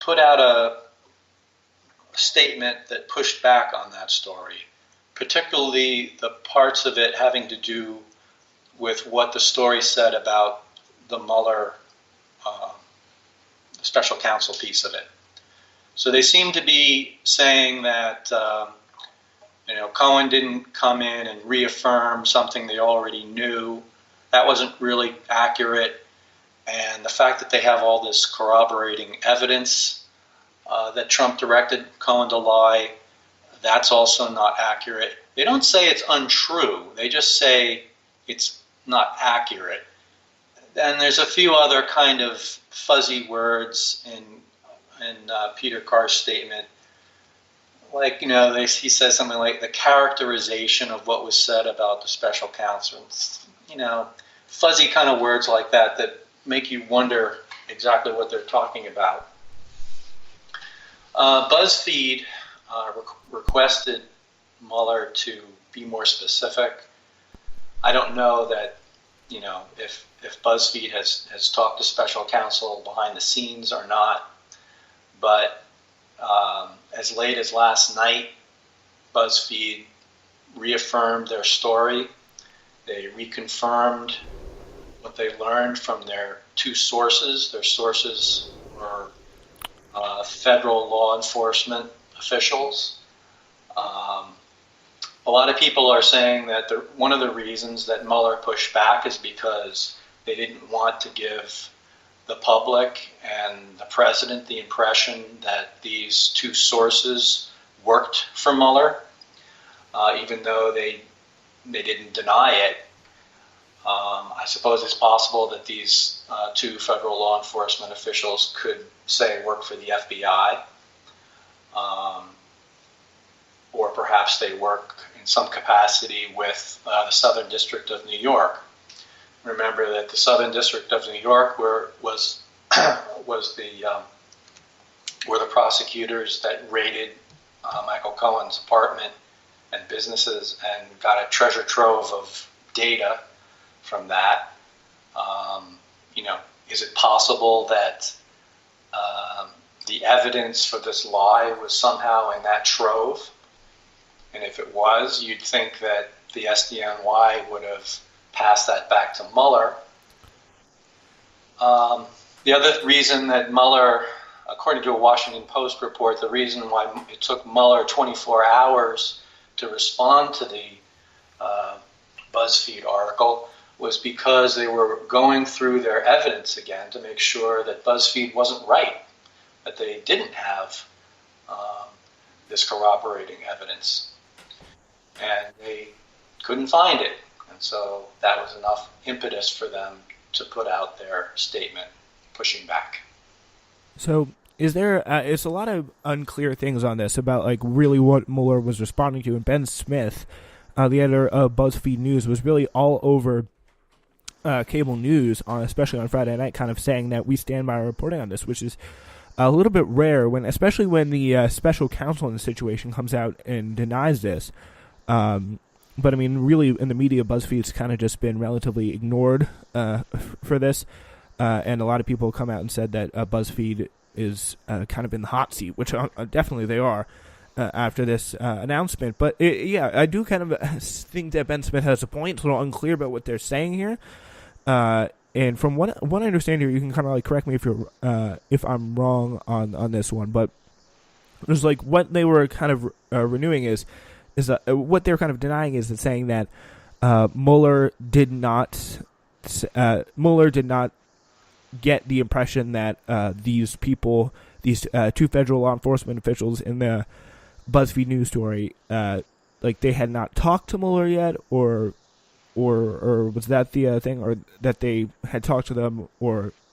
put out a statement that pushed back on that story, particularly the parts of it having to do with what the story said about the Mueller special counsel piece of it. So they seem to be saying that Cohen didn't come in and reaffirm something they already knew. That wasn't really accurate. And the fact that they have all this corroborating evidence that Trump directed Cohen to lie, that's also not accurate. They don't say it's untrue. They just say it's not accurate. And there's a few other kind of fuzzy words in Peter Carr's statement. Like, he says something like the characterization of what was said about the special counsel. Fuzzy kind of words like that make you wonder exactly what they're talking about. BuzzFeed requested Mueller to be more specific. I don't know that, if BuzzFeed has talked to special counsel behind the scenes or not, but as late as last night, BuzzFeed reaffirmed their story. They reconfirmed what they learned from their two sources. Their sources were federal law enforcement officials. A lot of people are saying that one of the reasons that Mueller pushed back is because they didn't want to give the public and the president the impression that these two sources worked for Mueller, even though they didn't deny it. I suppose it's possible that these two federal law enforcement officials could say work for the FBI, or perhaps they work in some capacity with the Southern District of New York. Remember that the Southern District of New York were the prosecutors that raided Michael Cohen's apartment and businesses and got a treasure trove of data from that. Is it possible that the evidence for this lie was somehow in that trove? And if it was, you'd think that the SDNY would have passed that back to Mueller. The other reason that Mueller, according to a Washington Post report, the reason why it took Mueller 24 hours to respond to the BuzzFeed article was because they were going through their evidence again to make sure that BuzzFeed wasn't right, that they didn't have this corroborating evidence. And they couldn't find it. And so that was enough impetus for them to put out their statement pushing back. So is there, it's a lot of unclear things on this about like really what Mueller was responding to. And Ben Smith, the editor of BuzzFeed News, was really all over cable news, especially on Friday night, kind of saying that we stand by our reporting on this, which is a little bit rare, especially when the special counsel in the situation comes out and denies this. But I mean, really, in the media, BuzzFeed's kind of just been relatively ignored for this, and a lot of people come out and said that BuzzFeed is kind of in the hot seat, which definitely they are after this announcement. But I do kind of think that Ben Smith has a point. It's a little unclear about what they're saying here, and from what I understand here, you can kind of like correct me if I'm wrong on this one, but it was like what they were kind of renewing is what they're kind of denying is that saying that Mueller did not get the impression that these people, these two federal law enforcement officials in the BuzzFeed news story, like they had not talked to Mueller yet, or was that the thing, or that they had talked to them,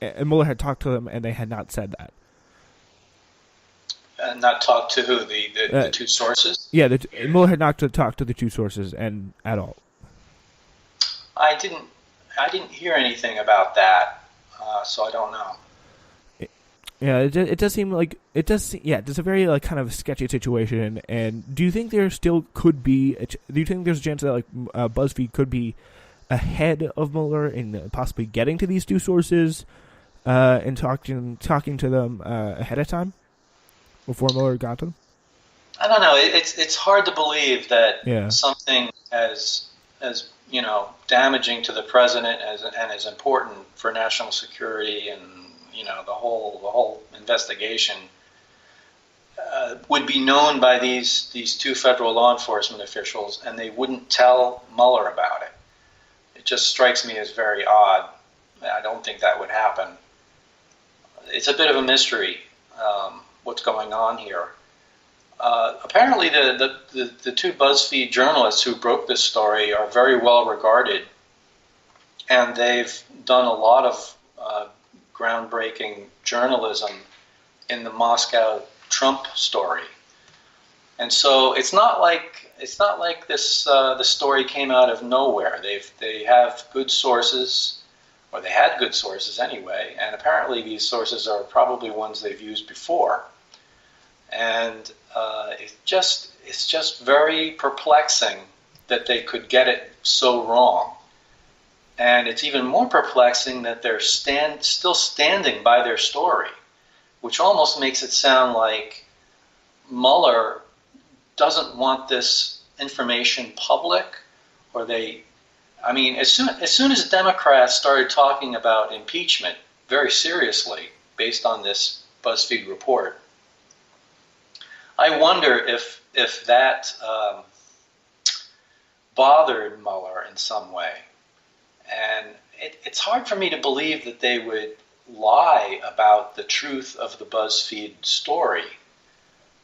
and Mueller had talked to them and they had not said that. Not talked to who? The two sources? Yeah, Mueller had not talked to the two sources and at all. I didn't hear anything about that, so I don't know. Yeah, it does seem like it's a very like kind of sketchy situation. And do you think there still could be? Do you think there's a chance that like BuzzFeed could be ahead of Mueller in possibly getting to these two sources and talking to them ahead of time before Mueller got to them? I don't know. It's hard to believe that Yeah. something as damaging to the president and as important for national security and the whole investigation would be known by these two federal law enforcement officials, and they wouldn't tell Mueller about it. It just strikes me as very odd. I don't think that would happen. It's a bit of a mystery what's going on here. Apparently, the two BuzzFeed journalists who broke this story are very well regarded, and they've done a lot of groundbreaking journalism in the Moscow Trump story. And so it's not like this the story came out of nowhere. They have good sources, or they had good sources anyway, and apparently these sources are probably ones they've used before. And it's just very perplexing that they could get it so wrong. And it's even more perplexing that they're still standing by their story, which almost makes it sound like Mueller doesn't want this information public, or as soon as Democrats started talking about impeachment very seriously based on this BuzzFeed report, I wonder if that bothered Mueller in some way. And it's hard for me to believe that they would lie about the truth of the BuzzFeed story.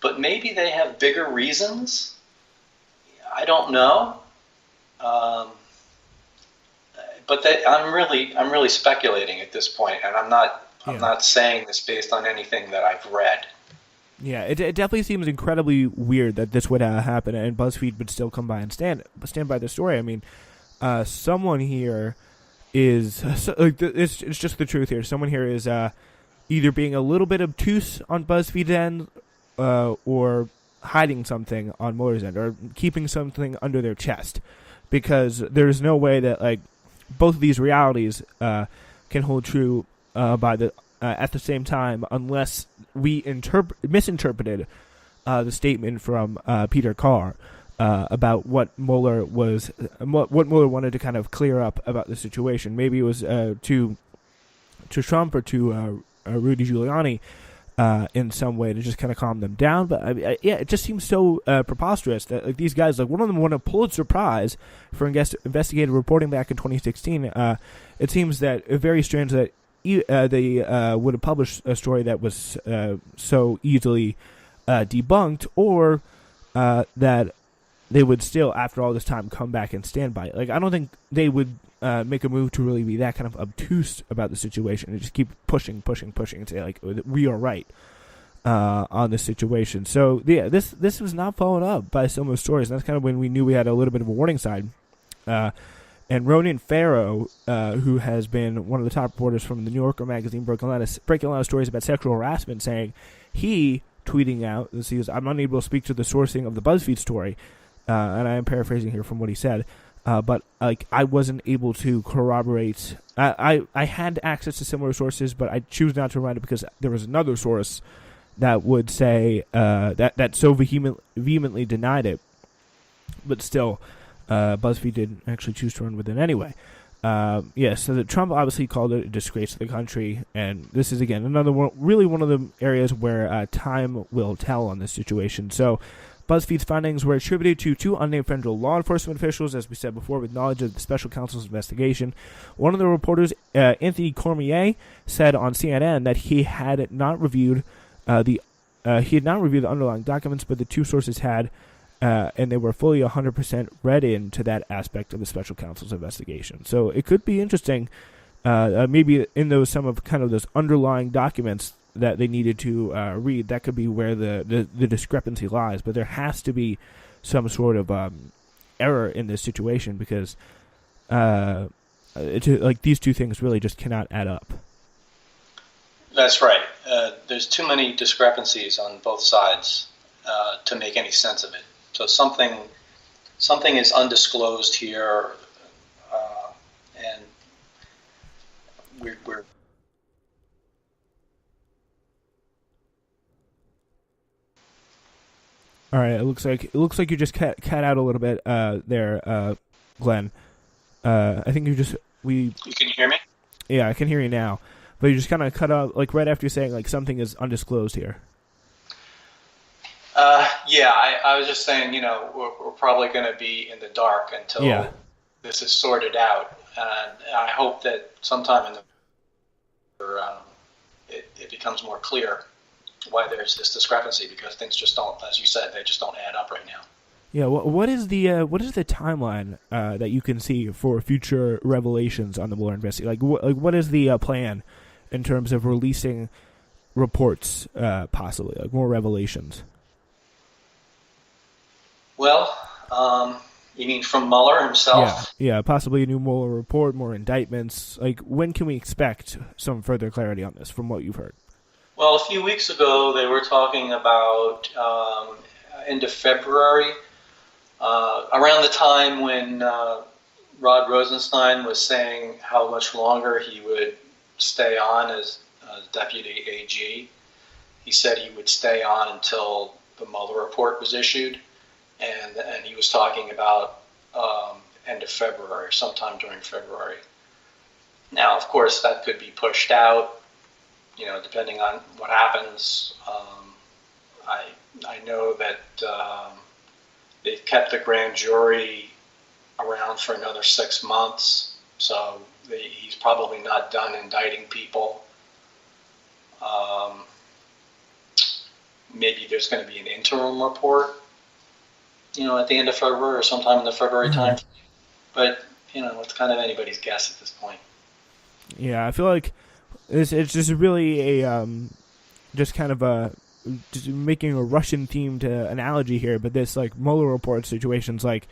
But maybe they have bigger reasons. I don't know. I'm really speculating at this point, and I'm not saying this based on anything that I've read. Yeah, it definitely seems incredibly weird that this would happen, and BuzzFeed would still come by and stand by the story. I mean, someone here is it's just the truth here. Someone here is either being a little bit obtuse on BuzzFeed's end, or hiding something on Mueller's end, or keeping something under their chest, because there's no way that both of these realities can hold true at the same time, unless we misinterpreted the statement from Peter Carr about what Mueller wanted to kind of clear up about the situation. Maybe it was to Trump or to Rudy Giuliani in some way to just kind of calm them down. But it just seems so preposterous that these guys, one of them won a Pulitzer Prize for investigative reporting back in 2016. It seems that very strange that they would have published a story that was so easily debunked, or that they would still, after all this time, come back and stand by it. I don't think they would make a move to really be that kind of obtuse about the situation and just keep pushing and say, we are right on this situation. So, yeah, this was not followed up by some of the stories, and that's kind of when we knew we had a little bit of a warning sign. And Ronan Farrow, who has been one of the top reporters from the New Yorker magazine, breaking a lot of stories about sexual harassment, saying he tweeting out, he goes, "I'm unable to speak to the sourcing of the BuzzFeed story," and I am paraphrasing here from what he said. But I wasn't able to corroborate. I had access to similar sources, but I choose not to write it because there was another source that would say that so vehemently denied it, but still. BuzzFeed did actually choose to run with it anyway. So that Trump obviously called it a disgrace to the country, and this is, again, another one, really one of the areas where time will tell on this situation. So BuzzFeed's findings were attributed to two unnamed federal law enforcement officials, as we said before, with knowledge of the special counsel's investigation. One of the reporters, Anthony Cormier, said on CNN that he had not reviewed the underlying documents, but the two sources had. And they were fully 100% read into that aspect of the special counsel's investigation. So it could be interesting, maybe in some of those underlying documents that they needed to read. That could be where the discrepancy lies. But there has to be some sort of error in this situation, because these two things really just cannot add up. That's right. There's too many discrepancies on both sides to make any sense of it. So something is undisclosed here, and we're All right, it looks like you just cut out a little bit there, Glenn. I think You can hear me? yeah, I can hear you now, but you just kind of cut out like right after you're saying like something is undisclosed here. Yeah, I was just saying, we're probably going to be in the dark until Yeah, this is sorted out. And I hope that sometime in the it becomes more clear why there's this discrepancy, because things just don't, as you said, they just don't add up right now. yeah. What is the timeline that you can see for future revelations on the Mueller investigation? What is the plan in terms of releasing reports, possibly like more revelations? Well, you mean from Mueller Yeah, himself? yeah, possibly a new Mueller report, more indictments. Like, when can we expect some further clarity on this from what you've heard? Well, a few weeks ago, they were talking about end of February, around the time when Rod Rosenstein was saying how much longer he would stay on as deputy AG. He said he would stay on until the Mueller report was issued, and he was talking about end of February, sometime during February. Now, of course, that could be pushed out, depending on what happens. I know that they've kept the grand jury around for another 6 months, so he's probably not done indicting people. Maybe there's going to be an interim report, at the end of February or sometime in the February Mm-hmm. time. But, it's kind of anybody's guess at this point. Yeah, I feel like it's just really a just kind of a just making a Russian themed analogy here, but this like Mueller report situation's like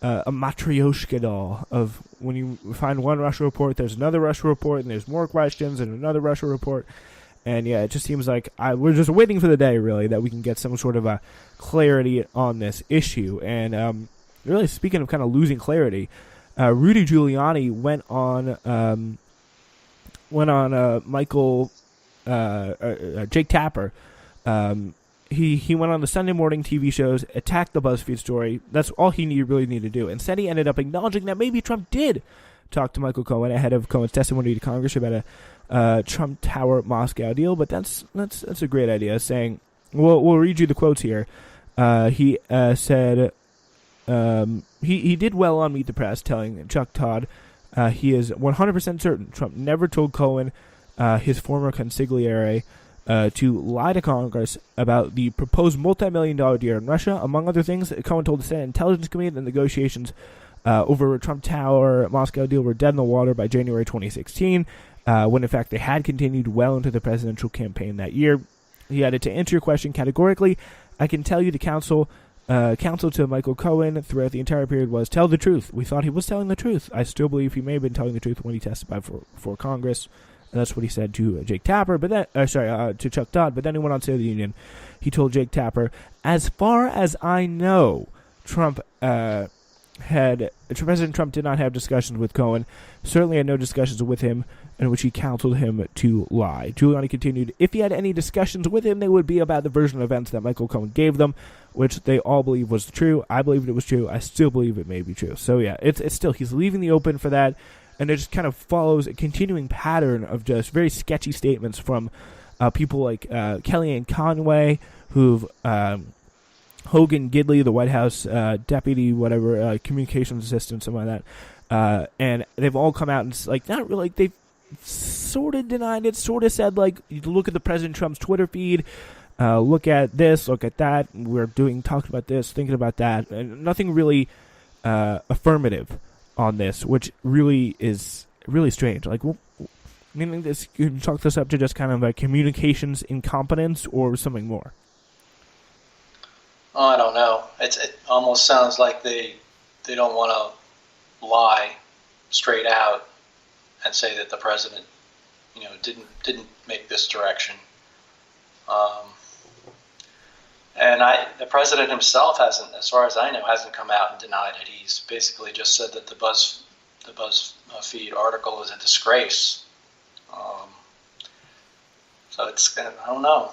a matryoshka doll of when you find one Russia report, there's another Russia report, and there's more questions, and another Russia report. And yeah, it just seems like we're just waiting for the day, really, that we can get some sort of a clarity on this issue. And really, speaking of kind of losing clarity, Rudy Giuliani went on Michael Jake Tapper. He went on the Sunday morning TV shows, attacked the BuzzFeed story. That's all he really needed to do. Instead, he ended up acknowledging that maybe Trump did talk to Michael Cohen ahead of Cohen's testimony to Congress about a Trump Tower Moscow deal. But that's a great idea. Saying, we'll read you the quotes here. He said he did well on Meet the Press, telling Chuck Todd he is 100% certain Trump never told Cohen, his former consigliere, to lie to Congress about the proposed multi-million-dollar deal in Russia. Among other things, Cohen told the Senate Intelligence Committee that negotiations over a Trump Tower Moscow deal were dead in the water by January 2016, when in fact they had continued well into the presidential campaign that year. He added, to answer your question categorically, I can tell you the counsel to Michael Cohen throughout the entire period was tell the truth. We thought he was telling the truth. I still believe he may have been telling the truth when he testified for Congress. And that's what he said to Jake Tapper, but then to Chuck Todd. But then he went on to the Union. He told Jake Tapper, as far as I know, President Trump did not have discussions with Cohen. Certainly had no discussions with him in which he counseled him to lie. Giuliani continued, if he had any discussions with him, they would be about the version of events that Michael Cohen gave them, which they all believe was true. I believed it was true. I still believe it may be true. So yeah, it's still, he's leaving the open for that. And it just kind of follows a continuing pattern of just very sketchy statements from people like Kellyanne Conway, who've Hogan Gidley, the White House deputy, whatever, communications assistant, something like that. And they've all come out and like not really, like they've sort of denied it, sort of said like, you look at the President Trump's Twitter feed, look at this, look at that. We're talking about this, thinking about that, and nothing really affirmative on this, which really is really strange. Like, well, you think this, you can chalk this up to just kind of a communications incompetence or something more? Oh, I don't know. It almost sounds like they don't want to lie straight out and say that the president, didn't make this direction. And the president himself hasn't, as far as I know, hasn't come out and denied it. He's basically just said that the BuzzFeed article is a disgrace. So it's, I don't know.